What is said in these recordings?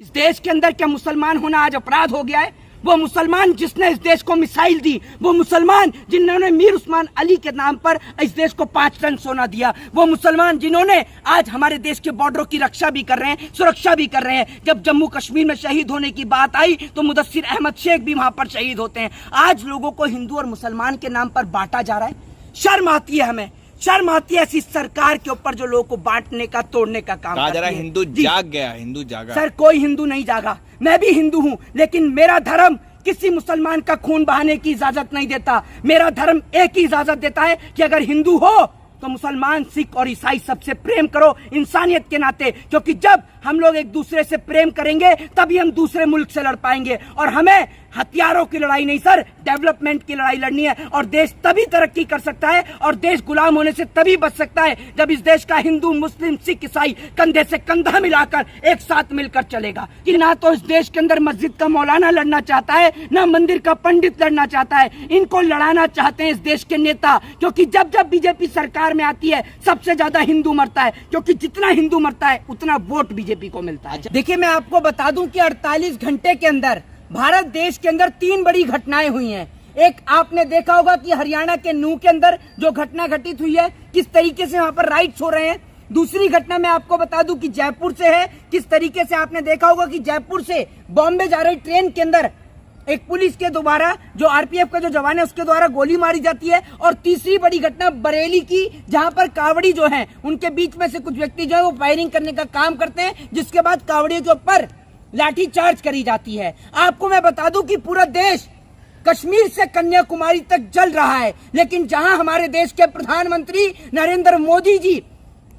इस देश के अंदर क्या मुसलमान होना आज अपराध हो गया है? वो मुसलमान जिसने इस देश को मिसाइल दी, वो मुसलमान जिन्होंने मीर उस्मान अली के नाम पर इस देश को 5 टन सोना दिया, वो मुसलमान जिन्होंने आज हमारे देश के बॉर्डरों की रक्षा भी कर रहे हैं, सुरक्षा भी कर रहे हैं। जब जम्मू कश्मीर में शहीद होने की बात आई तो मुदस्सिर अहमद शेख भी वहां पर शहीद होते हैं। आज लोगों को हिंदू और मुसलमान के नाम पर बांटा जा रहा है। शर्म आती है, हमें शर्म आती है ऐसी सरकार के ऊपर जो लोगों को बांटने का, तोड़ने का काम करती है। हिंदू जाग गया, हिंदू जागा। सर, कोई हिंदू नहीं जागा। मैं भी हिंदू हूं, लेकिन मेरा धर्म किसी मुसलमान का खून बहाने की इजाजत नहीं देता। मेरा धर्म एक ही इजाजत देता है कि अगर हिंदू हो तो मुसलमान, सिख और ईसाई सबसे प्रेम करो इंसानियत के नाते, क्योंकि जब हम लोग एक दूसरे से प्रेम करेंगे तभी हम दूसरे मुल्क से लड़ पाएंगे। और हमें हथियारों की लड़ाई नहीं सर, डेवलपमेंट की लड़ाई लड़नी है। और देश तभी तरक्की कर सकता है और देश गुलाम होने से तभी बच सकता है जब इस देश का हिंदू, मुस्लिम, सिख, ईसाई कंधे से कंधा मिलाकर एक साथ मिलकर चलेगा। कि ना तो इस देश के अंदर मस्जिद का मौलाना लड़ना चाहता है, ना मंदिर का पंडित लड़ना चाहता है। इनको लड़ाना चाहते हैं इस देश के नेता, क्योंकि जब जब बीजेपी सरकार में आती है सबसे ज्यादा हिंदू मरता है, क्योंकि जितना हिंदू मरता है उतना वोट बीजेपी को मिलता है। देखिए, मैं आपको बता दूं कि 48 घंटे के अंदर भारत देश के अंदर 3 बड़ी घटनाएं हुई हैं। एक आपने देखा होगा कि हरियाणा के नूह के अंदर जो घटना घटित हुई है, किस तरीके से वहां पर राइट्स हो रहे हैं। दूसरी घटना मैं आपको बता दूं कि जयपुर से है, किस तरीके से आपने देखा होगा कि जयपुर से बॉम्बे जा रही ट्रेन के अंदर एक पुलिस के द्वारा, जो आरपीएफ का जो जवान है उसके द्वारा गोली मारी जाती है। और तीसरी बड़ी घटना बरेली की, जहां पर कावड़ी जो है उनके बीच में से कुछ व्यक्ति जो है वो फायरिंग करने का काम करते हैं, जिसके बाद कावड़ियों के ऊपर लाठी चार्ज करी जाती है। आपको मैं बता दूं कि पूरा देश कश्मीर से कन्याकुमारी तक जल रहा है, लेकिन जहां हमारे देश के प्रधानमंत्री नरेंद्र मोदी जी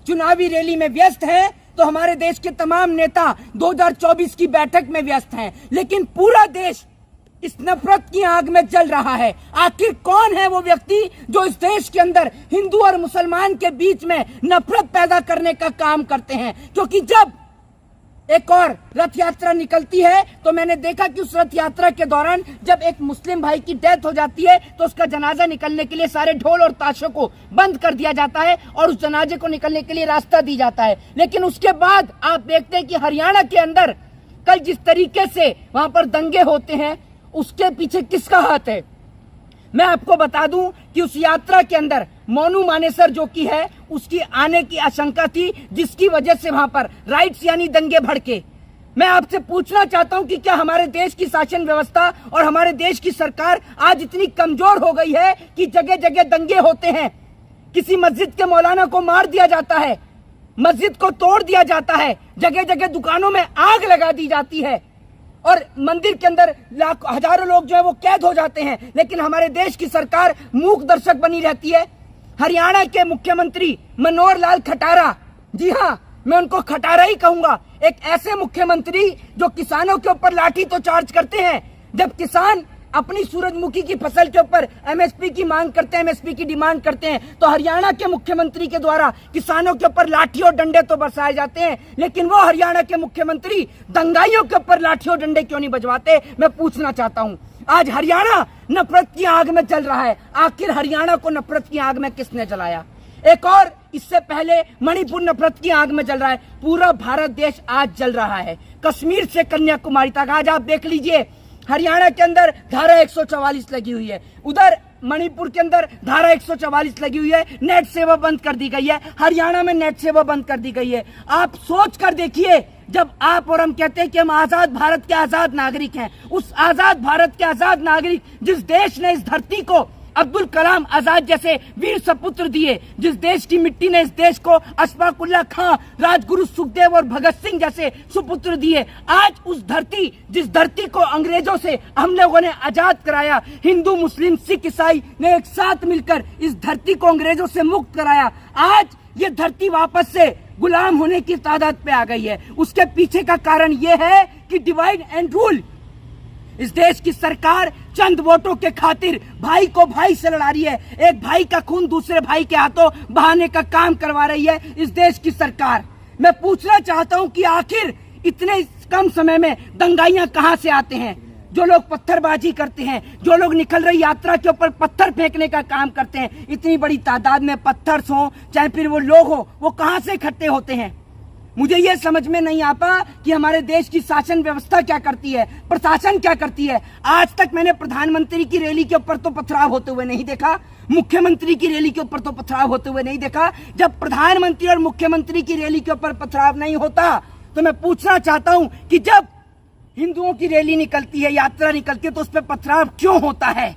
चुनावी रैली में व्यस्त हैं, तो हमारे देश के तमाम नेता 2024 की बैठक में व्यस्त हैं। लेकिन पूरा देश इस नफरत की आग में जल रहा है। आखिर कौन है वो व्यक्ति जो इस देश के अंदर हिंदू और मुसलमान के बीच में नफरत पैदा करने का काम करते हैं? क्योंकि जब एक और रथ यात्रा निकलती है तो मैंने देखा कि उस रथ यात्रा के दौरान जब एक मुस्लिम भाई की डेथ हो जाती है तो उसका जनाजा निकलने के लिए सारे ढोल और ताशों को बंद कर दिया जाता है और उस जनाजे को निकलने के लिए रास्ता दी जाता है। लेकिन उसके बाद आप देखते हैं कि हरियाणा के अंदर कल जिस तरीके से वहां पर दंगे होते हैं, उसके पीछे किसका हाथ है? मैं आपको बता दूं कि उस यात्रा के अंदर मोनू मानेसर जो की है, उसकी आने की आशंका थी, जिसकी वजह से वहां पर राइट्स यानी दंगे भड़के। मैं आपसे पूछना चाहता हूं कि क्या हमारे देश की शासन व्यवस्था और हमारे देश की सरकार आज इतनी कमजोर हो गई है कि जगह जगह दंगे होते हैं? किसी मस्जिद के मौलाना को मार दिया जाता है, मस्जिद को तोड़ दिया जाता है, जगह जगह दुकानों में आग लगा दी जाती है और मंदिर के अंदर हजारों लोग जो है वो कैद हो जाते हैं। लेकिन हमारे देश की सरकार मूक दर्शक बनी रहती है। हरियाणा के मुख्यमंत्री मनोहर लाल खटारा, जी हाँ, मैं उनको खटारा ही कहूंगा, एक ऐसे मुख्यमंत्री जो किसानों के ऊपर लाठी तो चार्ज करते हैं। जब किसान अपनी सूरजमुखी की फसल के ऊपर एमएसपी की मांग करते हैं, एमएसपी की डिमांड करते हैं, तो हरियाणा के मुख्यमंत्री के द्वारा किसानों के ऊपर लाठी और डंडे तो बरसाए जाते हैं। लेकिन वो हरियाणा के मुख्यमंत्री दंगाइयों के ऊपर लाठी और डंडे क्यों नहीं बजवाते? मैं पूछना चाहता हूं। आज हरियाणा नफरत की आग में जल रहा है। आखिर हरियाणा को नफरत की आग में किसने जलाया? एक और इससे पहले मणिपुर नफरत की आग में जल रहा है। पूरा भारत देश आज जल रहा है, कश्मीर से कन्याकुमारी तक। आज आप देख लीजिए, हरियाणा के अंदर धारा 144 लगी हुई है, उधर मणिपुर के अंदर धारा 144 लगी हुई है। नेट सेवा बंद कर दी गई है, हरियाणा में नेट सेवा बंद कर दी गई है। आप सोच कर देखिए, जब आप और हम कहते हैं कि हम आजाद भारत के आजाद नागरिक हैं, उस आजाद भारत के आजाद नागरिक, जिस देश ने इस धरती को अब्दुल कलाम आजाद जैसे वीर सपुत्र दिए, जिस देश की मिट्टी ने इस देश को अशफाक उल्लाह खां, राजगुरु सुखदेव और भगत सिंह जैसे सुपुत्र दिए, आज उस धरती, जिस धरती को अंग्रेजों से हम लोगों ने आजाद कराया, हिंदू, मुस्लिम, सिख, ईसाई ने एक साथ मिलकर इस धरती को अंग्रेजों से मुक्त कराया, आज ये धरती वापस से गुलाम होने की तादाद पे आ गई है। उसके पीछे का कारण ये है कि डिवाइड एंड रूल। इस देश की सरकार चंद वोटों के खातिर भाई को भाई से लड़ा रही है। एक भाई का खून दूसरे भाई के हाथों बहाने का काम करवा रही है इस देश की सरकार। मैं पूछना चाहता हूं कि आखिर इतने कम समय में दंगाइयां कहां से आते हैं? जो लोग पत्थरबाजी करते हैं, जो लोग निकल रही यात्रा के ऊपर पत्थर फेंकने का काम करते हैं, इतनी बड़ी तादाद में पत्थर हो चाहे फिर वो लोग हो, वो कहां से इकट्ठे होते हैं? मुझे ये समझ में नहीं आता कि हमारे देश की शासन व्यवस्था क्या करती है, प्रशासन क्या करती है। आज तक मैंने प्रधानमंत्री की रैली के ऊपर तो पथराव होते हुए नहीं देखा, मुख्यमंत्री की रैली के ऊपर तो पथराव होते हुए नहीं देखा। जब प्रधानमंत्री और मुख्यमंत्री की रैली के ऊपर पथराव नहीं होता तो मैं पूछना चाहता हूं कि जब हिंदुओं की रैली निकलती है, यात्रा निकलती है, तो उस पर पथराव क्यों होता है?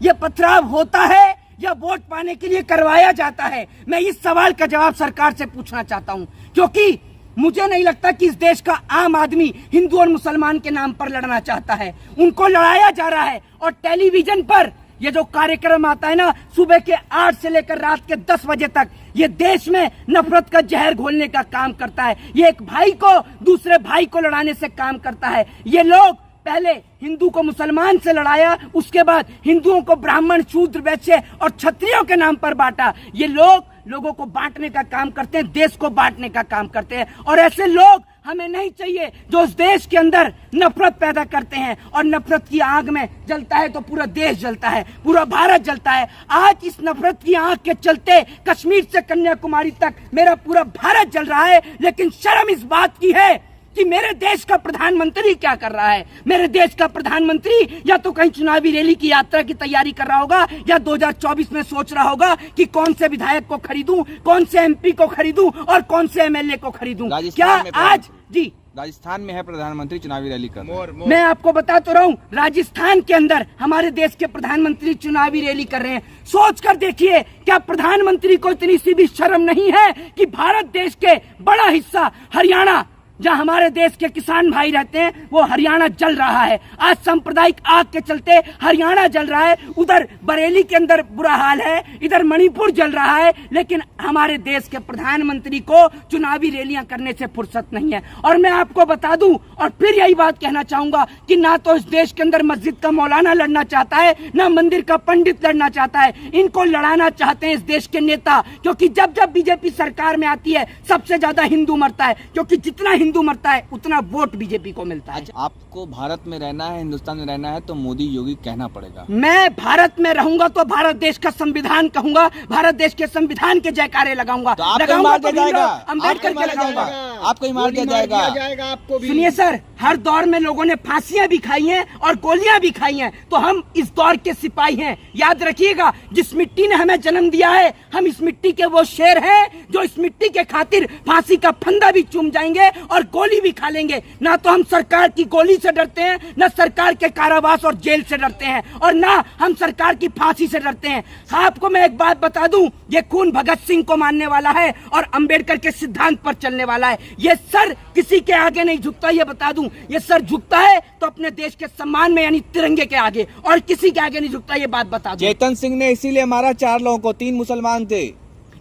यह पथराव होता है या वोट पाने के लिए करवाया जाता है? मैं इस सवाल का जवाब सरकार से पूछना चाहता हूं, क्योंकि मुझे नहीं लगता कि इस देश का आम आदमी हिंदू और मुसलमान के नाम पर लड़ना चाहता है। उनको लड़ाया जा रहा है और टेलीविजन पर ये जो कार्यक्रम आता है ना, सुबह के 8 से लेकर रात के 10 बजे तक, ये देश में नफरत का जहर घोलने का काम करता है। ये एक भाई को दूसरे भाई को लड़ाने से काम करता है। ये लोग पहले हिंदू को मुसलमान से लड़ाया, उसके बाद हिंदुओं को ब्राह्मण, शूद्र, वैश्य और क्षत्रियों के नाम पर बांटा। ये लोगों को बांटने का काम करते हैं, देश को बांटने का काम करते हैं। और ऐसे लोग हमें नहीं चाहिए जो उस देश के अंदर नफरत पैदा करते हैं, और नफरत की आग में जलता है तो पूरा देश जलता है, पूरा भारत जलता है। आज इस नफरत की आग के चलते कश्मीर से कन्याकुमारी तक मेरा पूरा भारत जल रहा है। लेकिन शर्म इस बात की है कि मेरे देश का प्रधानमंत्री क्या कर रहा है। मेरे देश का प्रधानमंत्री या तो कहीं चुनावी रैली की यात्रा की तैयारी कर रहा होगा, या 2024 में सोच रहा होगा कि कौन से विधायक को खरीदूं, कौन से एमपी को खरीदूं और कौन से एमएलए को खरीदूं। क्या आज जी राजस्थान में है प्रधानमंत्री चुनावी रैली कर रहे हैं। मैं आपको बता तो रहा हूँ, राजस्थान के अंदर हमारे देश के प्रधानमंत्री चुनावी रैली कर रहे हैं। सोच कर देखिए, क्या प्रधानमंत्री को इतनी सी भी शर्म नहीं है कि भारत देश के बड़ा हिस्सा हरियाणा, जहां हमारे देश के किसान भाई रहते हैं, वो हरियाणा जल रहा है। आज सांप्रदायिक आग के चलते हरियाणा जल रहा है। उधर बरेली के अंदर बुरा हाल है, इधर मणिपुर जल रहा है। लेकिन हमारे देश के प्रधानमंत्री को चुनावी रैलियां करने से फुर्सत नहीं है। और मैं आपको बता दूं, और फिर यही बात कहना चाहूंगा कि ना तो इस देश के अंदर मस्जिद का मौलाना लड़ना चाहता है, ना मंदिर का पंडित लड़ना चाहता है। इनको लड़ाना चाहते हैं इस देश के नेता, क्योंकि जब जब बीजेपी सरकार में आती है सबसे ज्यादा हिंदू मरता है, क्योंकि जितना हिंदू मरता है उतना वोट बीजेपी को मिलता है। आपको भारत में रहना है, हिंदुस्तान में रहना है, तो मोदी योगी कहना पड़ेगा। मैं भारत में रहूंगा तो भारत देश का संविधान कहूंगा, भारत देश के संविधान के जयकारे लगाऊंगा। तो आपको मार दिया जाएगा, अम्बेडकर के लगाऊंगा, आपको ही मार दिया जाएगा। आपको भी। सुनिए सर, हर दौर में लोगों ने फांसियां भी खाई हैं और गोलियां भी खाई हैं, तो हम इस दौर के सिपाही हैं। याद रखिएगा, जिस मिट्टी ने हमें जन्म दिया है, हम इस मिट्टी के वो शेर हैं जो इस मिट्टी के खातिर फांसी का फंदा भी चूम जाएंगे और गोली भी खा लेंगे। ना तो हम सरकार की गोली से डरते हैं, ना सरकार के कारावास और जेल से डरते हैं, और ना हम सरकार की फांसी से डरते हैं। आपको मैं एक बात बता दूं, ये खून भगत सिंह को मानने वाला है और अंबेडकर के सिद्धांत पर चलने वाला है। ये सर किसी के आगे नहीं झुकता, ये बता दूं। ये सर झुकता है तो अपने देश के सम्मान में, यानी तिरंगे के आगे, और किसी के आगे नहीं झुकता, ये बात बता दूं। चेतन सिंह ने इसीलिए मारा 4 लोगों को, 3 मुसलमान थे।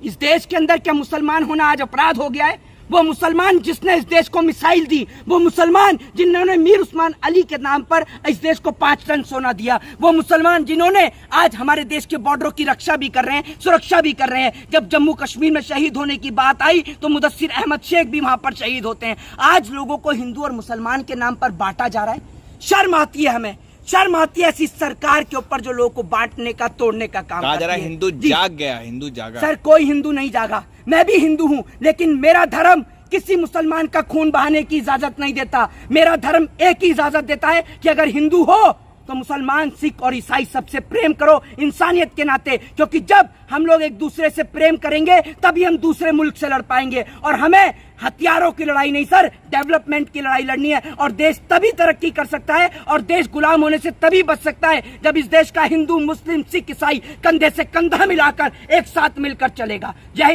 इस देश के अंदर क्या मुसलमान होना आज अपराध हो गया है? वो मुसलमान जिसने इस देश को मिसाइल दी, वो मुसलमान जिन्होंने मीर उस्मान अली के नाम पर इस देश को 5 टन सोना दिया, वो मुसलमान जिन्होंने आज हमारे देश के बॉर्डरों की रक्षा भी कर रहे हैं, सुरक्षा भी कर रहे हैं। जब जम्मू कश्मीर में शहीद होने की बात आई तो मुदस्सिर अहमद शेख भी वहां पर शहीद होते हैं। आज लोगों को हिंदू और मुसलमान के नाम पर बांटा जा रहा है। शर्म आती है, हमें शर्म आती है ऐसी सरकार के ऊपर जो लोगों को बांटने का, तोड़ने का काम कहा जा रहा करती है है। हिंदू जी। जाग गया, हिंदू जागा। सर, कोई हिंदू नहीं जागा। मैं भी हिंदू हूं, लेकिन मेरा धर्म किसी मुसलमान का खून बहाने की इजाजत नहीं देता। मेरा धर्म एक ही इजाजत देता है कि अगर हिंदू हो तो मुसलमान, सिख और ईसाई सबसे प्रेम करो इंसानियत के नाते, क्योंकि जब हम लोग एक दूसरे से प्रेम करेंगे तभी हम दूसरे मुल्क से लड़ पाएंगे। और हमें हथियारों की लड़ाई नहीं सर, डेवलपमेंट की लड़ाई लड़नी है। और देश तभी तरक्की कर सकता है और देश गुलाम होने से तभी बच सकता है जब इस देश का हिंदू, मुस्लिम, सिख, ईसाई कंधे से कंधा मिलाकर एक साथ मिलकर चलेगा। जय हिंद।